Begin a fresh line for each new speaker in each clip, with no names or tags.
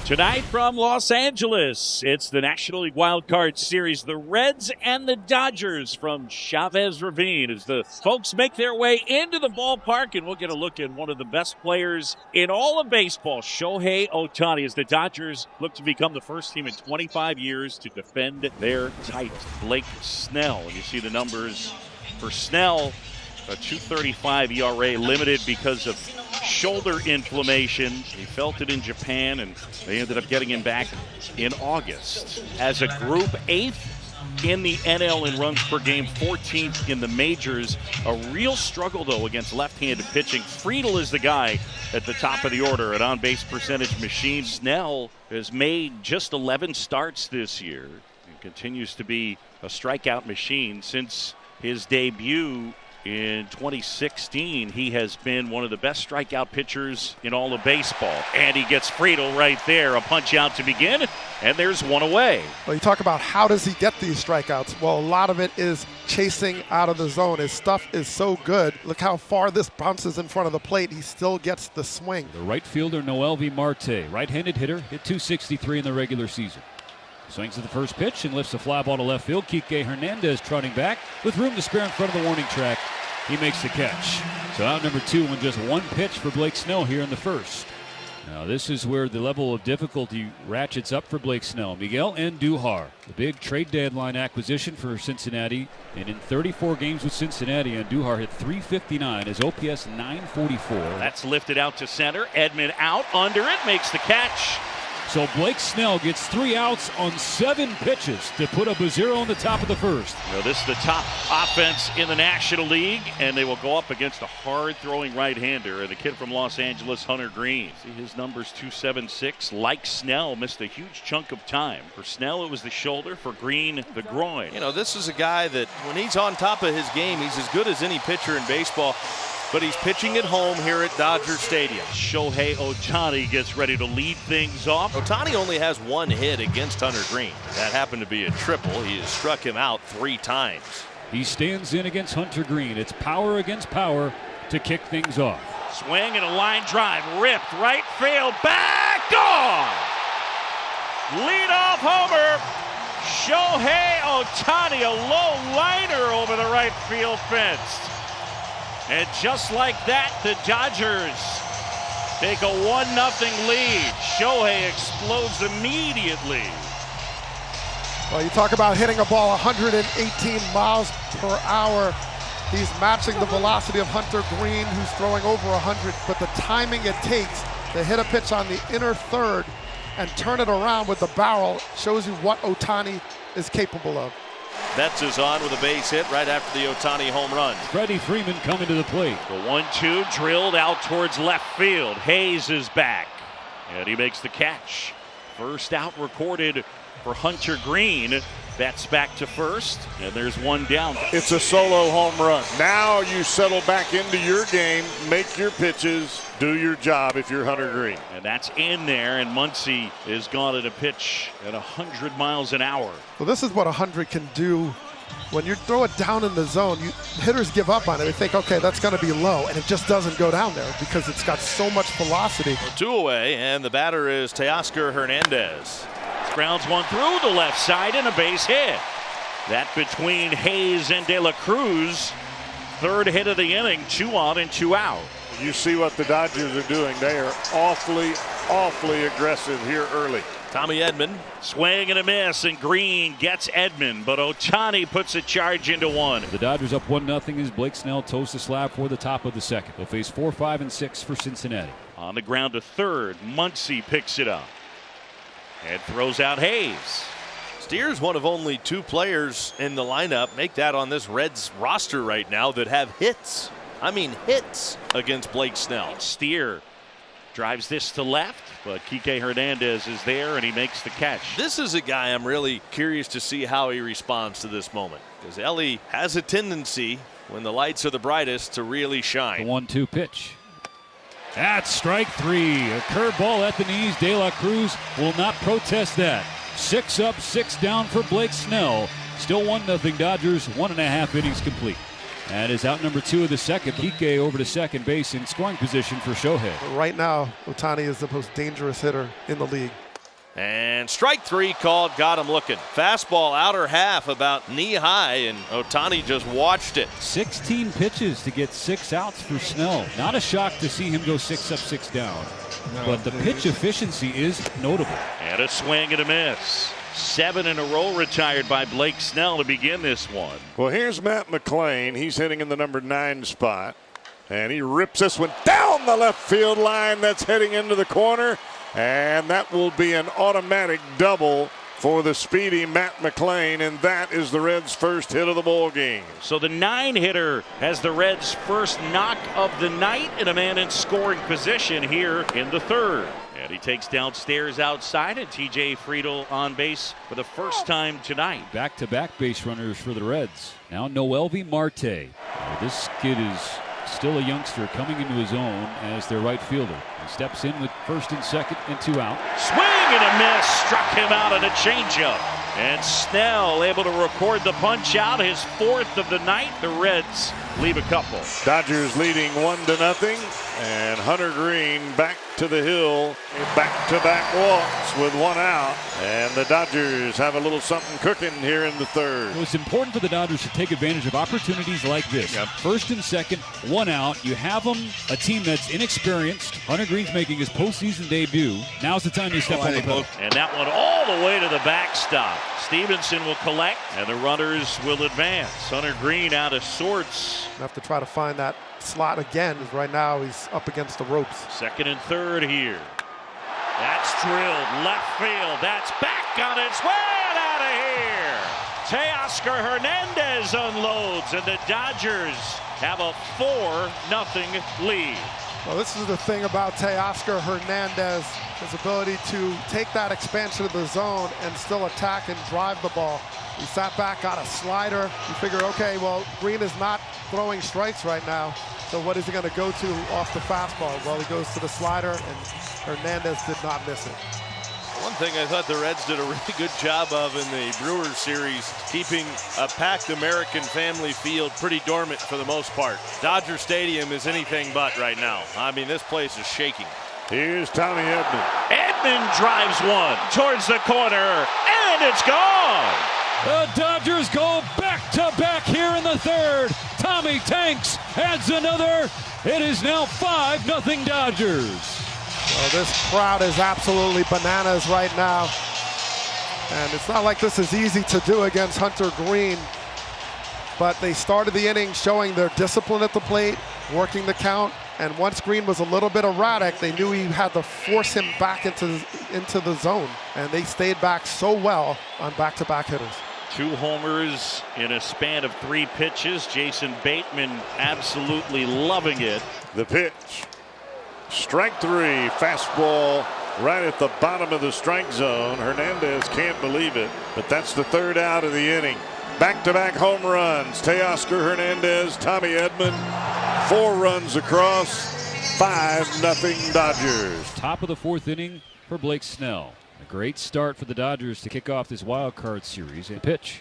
Tonight from Los Angeles, it's the National League Wild Card Series. The Reds and the Dodgers from Chavez Ravine as the folks make their way into the ballpark, and we'll get a look at one of the best players in all of baseball, Shohei Ohtani, as the Dodgers look to become the first team in 25 years to defend their title. Blake Snell, and you see the numbers for Snell, a 2.35 ERA, limited because of shoulder inflammation. He felt it in Japan, and they ended up getting him back in August. As a group, 8th in the NL in runs per game, 14th in the majors. A real struggle, though, against left-handed pitching. Friedl is the guy at the top of the order, an on-base percentage machine. Snell has made just 11 starts this year and continues to be a strikeout machine since his debut in 2016. He has been one of the best strikeout pitchers in all of baseball. And he gets Friedl right there. A punch out to begin, and there's one away.
Well, you talk about how does he get these strikeouts? Well, a lot of it is chasing out of the zone. His stuff is so good. Look how far this bounces in front of the plate. He still gets the swing.
The right fielder, Noel V. Marte, right-handed hitter, hit .263 in the regular season. Swings at the first pitch and lifts a fly ball to left field. Kike Hernandez trotting back with room to spare in front of the warning track. He makes the catch. So out number 2 with just one pitch for Blake Snell here in the first. Now this is where the level of difficulty ratchets up for Blake Snell. Miguel Andujar, the big trade deadline acquisition for Cincinnati. And in 34 games with Cincinnati, Andujar hit .359, his OPS .944.
That's lifted out to center. Edman out under it, makes the catch.
So Blake Snell gets 3 outs on 7 pitches to put up a 0 in the top of the first.
Well, this is the top offense in the National League, and they will go up against a hard-throwing right-hander, and the kid from Los Angeles, Hunter Green. See his numbers, 2.76. Like Snell, missed a huge chunk of time. For Snell, it was the shoulder. For Green, the groin.
You know, this is a guy that when he's on top of his game, he's as good as any pitcher in baseball. But he's pitching at home here at Dodger Stadium.
Shohei Ohtani gets ready to lead things off.
Ohtani only has 1 hit against Hunter Green. That happened to be a triple. He has struck him out 3 times.
He stands in against Hunter Green. It's power against power to kick things off.
Swing and a line drive. Ripped right field. Back on! Leadoff homer. Shohei Ohtani, a low liner over the right field fence. And just like that, the Dodgers take a 1-0 lead. Shohei explodes immediately.
Well, you talk about hitting a ball 118 miles per hour. He's matching the velocity of Hunter Green, who's throwing over 100. But the timing it takes to hit a pitch on the inner third and turn it around with the barrel shows you what Ohtani is capable of.
Betts is on with a base hit right after the Ohtani home run.
Freddie Freeman coming to the plate.
The 1-2 drilled out towards left field. Hayes is back, and he makes the catch. First out recorded for Hunter Green. Betts back to first, and there's one down.
It's a solo home run. Now you settle back into your game, make your pitches, do your job if you're Hunter Green.
And that's in there, and Muncy is gone at a pitch at 100 miles an hour.
Well, this is what 100 can do. When you throw it down in the zone, hitters give up on it. They think, okay, that's going to be low, and it just doesn't go down there because it's got so much velocity.
2 away, and the batter is Teoscar Hernandez.
Grounds one through the left side and a base hit. That between Hayes and De La Cruz. 3rd hit of the inning, 2 on and 2 out.
You see what the Dodgers are doing. They are awfully aggressive here early.
Tommy Edman.
Swing and a miss, and Green gets Edman, but Ohtani puts a charge into 1.
The Dodgers up 1-0 as Blake Snell toes the slab for the top of the second. They'll face 4, 5, and 6 for Cincinnati.
On the ground to third, Muncy picks it up and throws out Hayes.
Steer's one of only 2 players in the lineup, make that on this Reds roster right now, that have hits. I mean hits against Blake Snell.
Steer drives this to left, but Kike Hernandez is there and he makes the catch.
This is a guy I'm really curious to see how he responds to this moment, because Ellie has a tendency when the lights are the brightest to really shine.
The 1-2 pitch. That's strike 3. A curveball at the knees. De La Cruz will not protest that. 6 up, 6 down for Blake Snell. Still 1-0 Dodgers, 1.5 innings complete. And is out number 2 of the second. Kike over to second base in scoring position for Shohei.
Right now, Ohtani is the most dangerous hitter in the league.
And strike three called, got him looking. Fastball outer half about knee high, and Ohtani just watched it.
16 pitches to get 6 outs for Snell. Not a shock to see him go 6 up, 6 down. But the pitch efficiency is notable.
And a swing and a miss. 7 in a row retired by Blake Snell to begin this one.
Well, here's Matt McLain. He's hitting in the number 9 spot. And he rips this one down the left field line. That's heading into the corner. And that will be an automatic double for the speedy Matt McLain, and that is the Reds' first hit of the ball game.
So the 9-hitter has the Reds' first knock of the night, and a man in scoring position here in the third. And he takes downstairs outside, and T.J. Friedel on base for the first time tonight.
Back-to-back base runners for the Reds. Now Noelvi Marte. This kid is still a youngster coming into his own as their right fielder. He steps in with first and second and 2 out.
Swing and a miss, struck him out on a changeup. And Snell able to record the punch out, his 4th of the night. The Reds leave a couple.
Dodgers leading 1-0, and Hunter Green back to the hill. Back-to-back walks with 1 out, and the Dodgers have a little something cooking here in the third.
It was important for the Dodgers to take advantage of opportunities like this.
Yep.
First and second, 1 out. You have them, a team that's inexperienced. Hunter Green's making his postseason debut. Now's the time you step on the pedal.
And that one all the way to the backstop. Stevenson will collect, and the runners will advance. Hunter Green out of sorts.
Have to try to find that slot again, because right now he's up against the ropes.
Second and third here. That's drilled left field. That's back on its way and out of here. Teoscar Hernandez unloads, and the Dodgers have a 4-0 lead.
Well, this is the thing about Teoscar Hernandez, his ability to take that expansion of the zone and still attack and drive the ball. He sat back, got a slider. You figure, okay, well, Green is not throwing strikes right now, so what is he going to go to off the fastball? Well, he goes to the slider, and Hernandez did not miss it.
One thing I thought the Reds did a really good job of in the Brewers series, keeping a packed American family field pretty dormant for the most part. Dodger Stadium is anything but right now. I mean, this place is shaking.
Here's Tommy Edman.
Edman drives one towards the corner, and it's gone.
The Dodgers go back-to-back here in the third. Tommy Tanks adds another. It is now 5-0 Dodgers.
Well, this crowd is absolutely bananas right now. And it's not like this is easy to do against Hunter Green. But they started the inning showing their discipline at the plate, working the count. And once Green was a little bit erratic, they knew he had to force him back into the zone. And they stayed back so well on back-to-back hitters.
2 homers in a span of 3 pitches. Jason Bateman absolutely loving it.
The pitch. Strike 3, fastball right at the bottom of the strike zone. Hernandez can't believe it, but that's the 3rd out of the inning. Back-to-back home runs. Teoscar Hernandez, Tommy Edman, 4 runs across, 5-0 Dodgers.
Top of the 4th inning for Blake Snell. A great start for the Dodgers to kick off this wild card series. A pitch.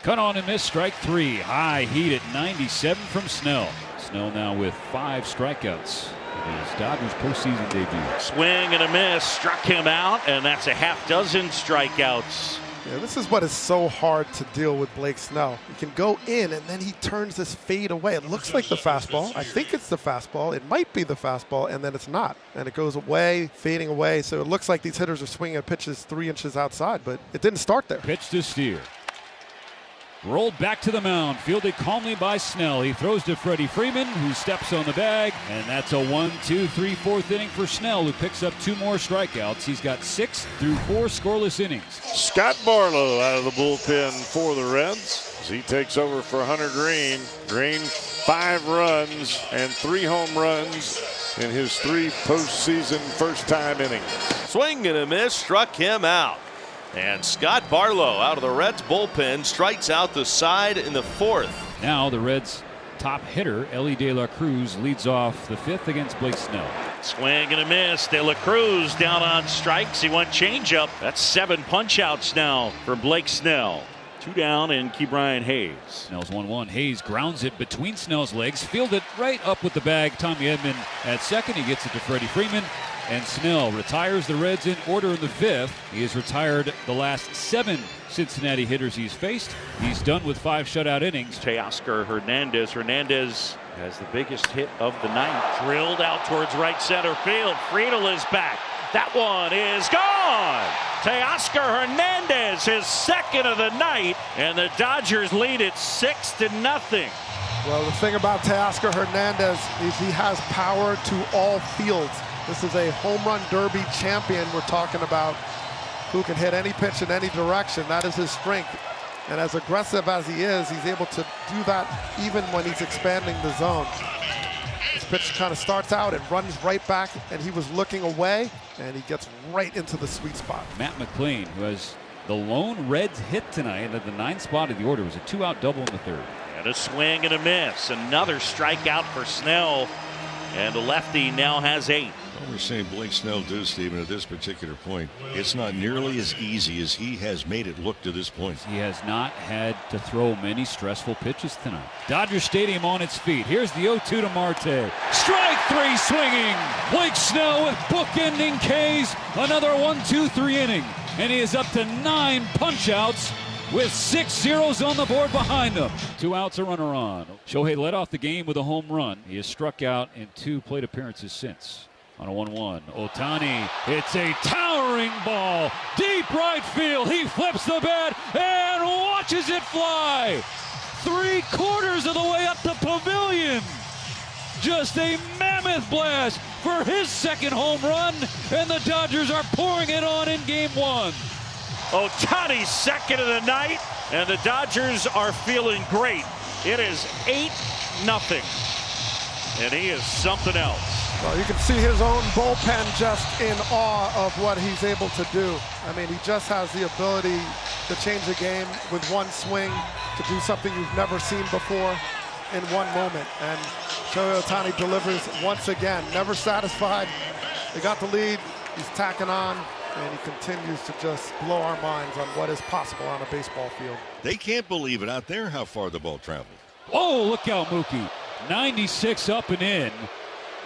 Cut on and miss, strike 3. High heat at 97 from Snell. Snell now with 5 strikeouts. His Dodgers postseason debut.
Swing and a miss, struck him out, and that's a half dozen strikeouts.
Yeah, this is what is so hard to deal with Blake Snell. He can go in, and then he turns this fade away. It looks like the fastball. I think it's the fastball. It might be the fastball, and then it's not. And it goes away, fading away. So it looks like these hitters are swinging at pitches 3 inches outside, but it didn't start there.
Pitch to Steer. Rolled back to the mound, fielded calmly by Snell. He throws to Freddie Freeman, who steps on the bag, and that's a 1, 2, 3, 4th inning for Snell, who picks up 2 more strikeouts. He's got 6 through 4 scoreless innings.
Scott Barlow out of the bullpen for the Reds as he takes over for Hunter Green. Green 5 runs and 3 home runs in his 3 postseason first-time innings.
Swing and a miss, struck him out. And Scott Barlow out of the Reds bullpen strikes out the side in the 4th.
Now the Reds' top hitter, Ellie De La Cruz, leads off the 5th against Blake Snell.
Swing and a miss. De La Cruz down on strikes. He went changeup. That's 7 punch outs now for Blake Snell. 2 down and Ke'Bryan Hayes.
Snell's 1-1. Hayes grounds it between Snell's legs, fielded right up with the bag. Tommy Edman at second. He gets it to Freddie Freeman. And Snell retires the Reds in order in the 5th. He has retired the last 7 Cincinnati hitters he's faced. He's done with 5 shutout innings.
Teoscar Hernandez. Hernandez has the biggest hit of the night. Drilled out towards right center field. Friedel is back. That one is gone. Teoscar Hernandez, his 2nd of the night, and the Dodgers lead it 6-0.
Well, the thing about Teoscar Hernandez is he has power to all fields. This is a home run derby champion we're talking about, who can hit any pitch in any direction. That is his strength. And as aggressive as he is, he's able to do that even when he's expanding the zone. This pitch kind of starts out and runs right back, and he was looking away, and he gets right into the sweet spot.
Matt McLean, who has the lone Reds hit tonight at the 9th spot of the order, was a 2-out double in the 3rd.
And a swing and a miss. Another strikeout for Snell. And the lefty now has 8.
What we're seeing Blake Snell do, Stephen, at this particular point, it's not nearly as easy as he has made it look to this point.
He has not had to throw many stressful pitches tonight. Dodger Stadium on its feet. Here's the 0-2 to Marte. Strike 3 swinging. Blake Snell with bookending K's. Another 1-2-3 inning. And he is up to 9 punch-outs with 6 zeros on the board behind them. 2 outs, a runner on. Shohei led off the game with a home run. He has struck out in 2 plate appearances since. On a 1-1, Ohtani hits a towering ball. Deep right field. He flips the bat and watches it fly. 3/4 of the way up the pavilion. Just a mammoth blast for his 2nd home run. And the Dodgers are pouring it on in game 1.
Ohtani's 2nd of the night, and the Dodgers are feeling great. It is 8-0, and he is something else.
Well, you can see his own bullpen just in awe of what he's able to do. I mean, he just has the ability to change the game with one swing, to do something you've never seen before in one moment. And Shohei Ohtani delivers once again. Never satisfied. They got the lead. He's tacking on. And he continues to just blow our minds on what is possible on a baseball field.
They can't believe it out there how far the ball traveled.
Oh, look out, Mookie. 96 up and in.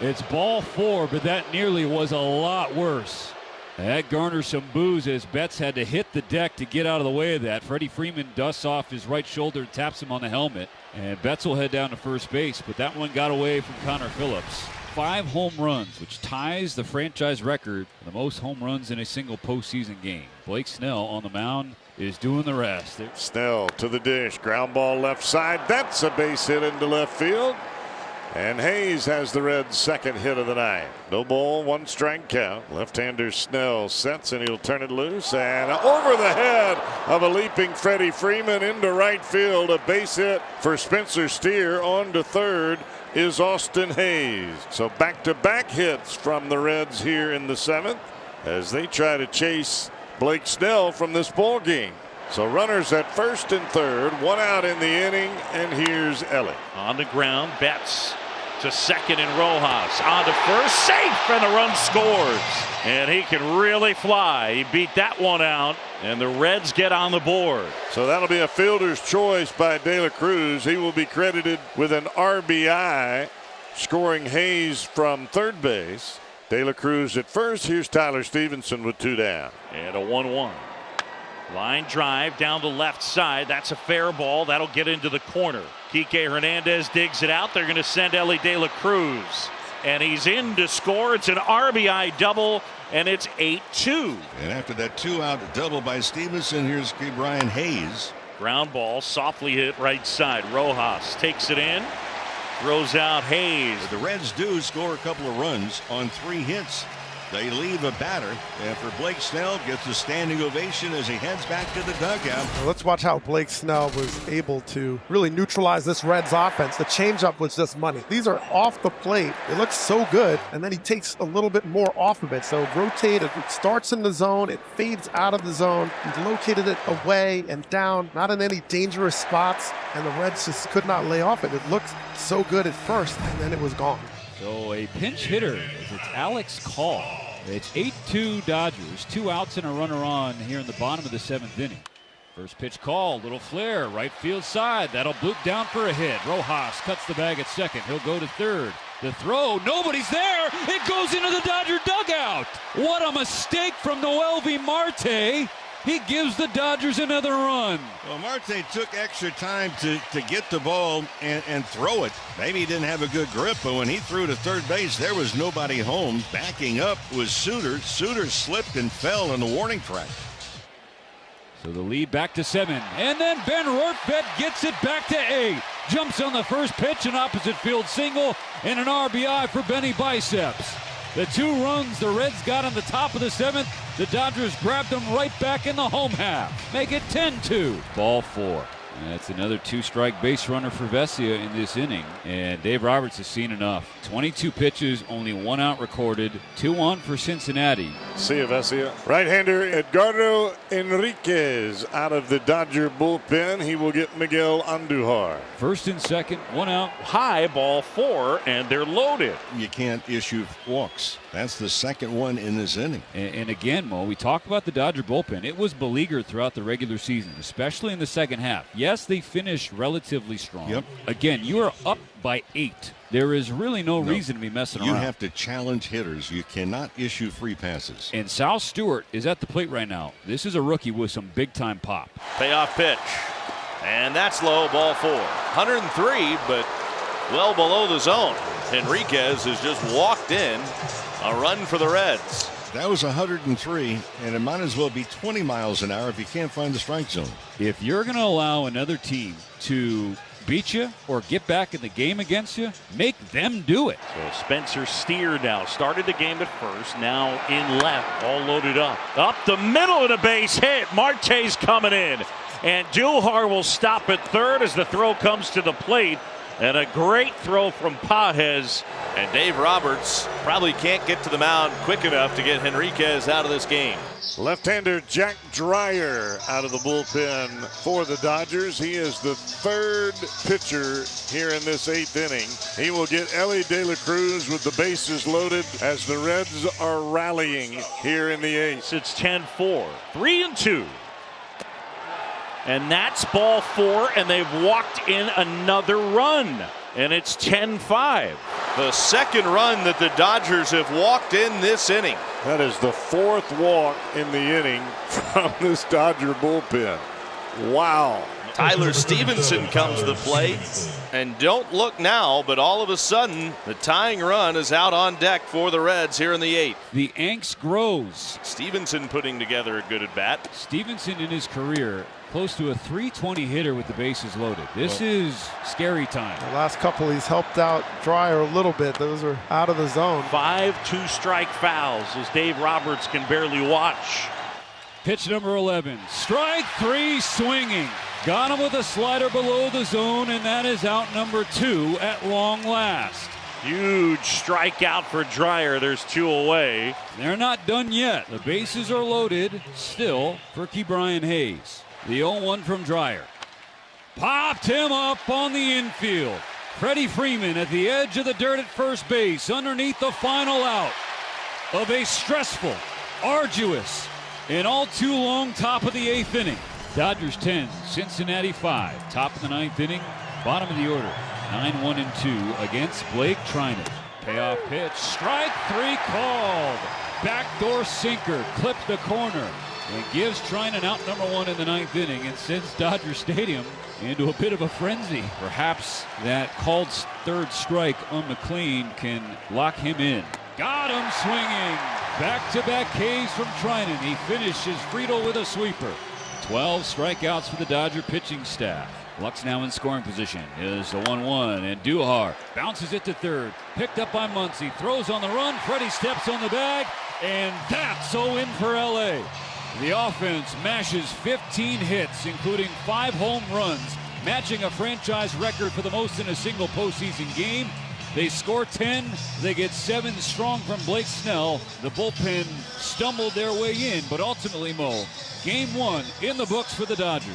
It's ball 4, but that nearly was a lot worse. That garners some boos as Betts had to hit the deck to get out of the way of that. Freddie Freeman dusts off his right shoulder and taps him on the helmet. And Betts will head down to first base, but that one got away from Connor Phillips. 5 home runs, which ties the franchise record for the most home runs in a single postseason game. Blake Snell on the mound is doing the rest.
Snell to the dish. Ground ball left side. That's a base hit into left field. And Hayes has the Reds' 2nd hit of the night. No ball, 1 strike count. Left-hander Snell sets, and he'll turn it loose. And over the head of a leaping Freddie Freeman into right field. A base hit for Spencer Steer. On to 3rd is Austin Hayes. So back-to-back hits from the Reds here in the 7th as they try to chase Blake Snell from this ball game. So runners at 1st and 3rd, 1 out in the inning, and here's Elliott.
On the ground, Betts to 2nd and Rojas. On to 1st, safe, and the run scores. And he can really fly. He beat that one out, and the Reds get on the board.
So that'll be a fielder's choice by De La Cruz. He will be credited with an RBI, scoring Hayes from 3rd base. De La Cruz at 1st. Here's Tyler Stevenson with 2 down.
And a 1-1. Line drive down the left side. That's a fair ball. That'll get into the corner. Kike Hernandez digs it out. They're going to send Ellie De La Cruz. And he's in to score. It's an RBI double, and it's 8-2.
And after that 2-out double by Stevenson, here's Ke'Bryan Hayes.
Ground ball, softly hit right side. Rojas takes it in. Throws out Hayes.
The Reds do score a couple of runs on 3 hits. They leave a batter, and for Blake Snell gets a standing ovation as he heads back to the dugout.
Well, let's watch how Blake Snell was able to really neutralize this Reds offense. The changeup was just money. These are off the plate. It looks so good, and then he takes a little bit more off of it. So rotated, it starts in the zone, it fades out of the zone. He located it away and down, not in any dangerous spots, and the Reds just could not lay off it. It looked so good at first, and then it was gone.
So a pinch hitter, as it's Alex Call. It's 8-2 Dodgers, 2 outs and a runner on here in the bottom of the 7th inning. First pitch called, little flare, right field side. That'll bloop down for a hit. Rojas cuts the bag at second. He'll go to third. The throw, nobody's there. It goes into the Dodger dugout. What a mistake from Noelvi Marte. He gives the Dodgers another run.
Well, Marte took extra time to get the ball and throw it. Maybe he didn't have a good grip, but when he threw to third base, there was nobody home. Backing up was Suter. Suter slipped and fell in the warning track.
So the lead back to 7. And then Ben Rortvedt gets it back to 8. Jumps on the first pitch, an opposite field single, and an RBI for Benny Biceps. The 2 runs the Reds got on the top of the 7th. The Dodgers grabbed them right back in the home half. Make it 10-2. Ball 4. That's another 2-strike base runner for Vesia in this inning. And Dave Roberts has seen enough. 22 pitches, only 1 out recorded. 2 on for Cincinnati.
See you, Vesia. Right-hander Edgardo Enriquez out of the Dodger bullpen. He will get Miguel Andujar.
First and second, 1 out.
High, ball 4, and they're loaded.
You can't issue walks. That's the second one in this inning.
And again, Mo, we talk about the Dodger bullpen. It was beleaguered throughout the regular season, especially in the second half. Yes, they finished relatively strong.
Yep.
Again, you are up by 8. There is really no reason to be messing
You
around.
have to challenge hitters. You cannot issue free passes.
And Sal Stewart is at the plate right now. This is a rookie with some big-time pop.
Payoff pitch. And that's low, ball 4. 103, but well below the zone. Enriquez has just walked in. A run for the Reds.
That was 103, and it might as well be 20 miles an hour if you can't find the strike zone.
If you're going to allow another team to beat you or get back in the game against you, make them do it.
So Spencer Steer now started the game at first, now in left, all loaded up. Up the middle of the base hit. Marte's coming in. And Duhar will stop at third as the throw comes to the plate. And a great throw from Pages.
And Dave Roberts probably can't get to the mound quick enough to get Enriquez out of this game.
Left-hander Jack Dreyer out of the bullpen for the Dodgers. He is the 3rd pitcher here in this 8th inning. He will get Ellie De La Cruz with the bases loaded as the Reds are rallying here in the 8th.
It's 10-4, 3-2. And that's ball 4, and they've walked in another run. And it's 10-5.
The second run that the Dodgers have walked in this inning.
That is the 4th walk in the inning from this Dodger bullpen. Wow.
Tyler Stevenson comes to the plate. And don't look now, but all of a sudden, the tying run is out on deck for the Reds here in the 8th.
The angst grows.
Stevenson putting together a good at-bat.
Stevenson in his career close to a .320 hitter with the bases loaded. This is scary time.
The last couple he's helped out Dreyer a little bit. Those are out of the zone.
5 2-strike fouls as Dave Roberts can barely watch.
Pitch number 11. Strike 3 swinging. Got him with a slider below the zone, and that is out number 2 at long last.
Huge strikeout for Dreyer. There's 2 away.
They're not done yet. The bases are loaded still for Ke'Bryan Hayes. The 0-1 from Dreyer. Popped him up on the infield. Freddie Freeman at the edge of the dirt at first base underneath the final out of a stressful, arduous, and all too long top of the 8th inning. Dodgers 10, Cincinnati 5. Top of the 9th inning, bottom of the order. 9-1-2 against Blake Trinan. Payoff pitch, strike 3 called. Backdoor sinker, clipped the corner. And gives Trinan out number 1 in the 9th inning and sends Dodger Stadium into a bit of a frenzy. Perhaps that called 3rd strike on McLean can lock him in. Got him swinging. Back-to-back Ks from Trinan. He finishes Friedel with a sweeper. 12 strikeouts for the Dodger pitching staff. Luck's now in scoring position. Is the 1-1, and Duhar bounces it to third. Picked up by Muncy. Throws on the run. Freddie steps on the bag, and that's so in for LA. The offense mashes 15 hits, including 5 home runs, matching a franchise record for the most in a single postseason game. They score 10. They get 7 strong from Blake Snell. The bullpen stumbled their way in, but ultimately, Mo, game 1 in the books for the Dodgers.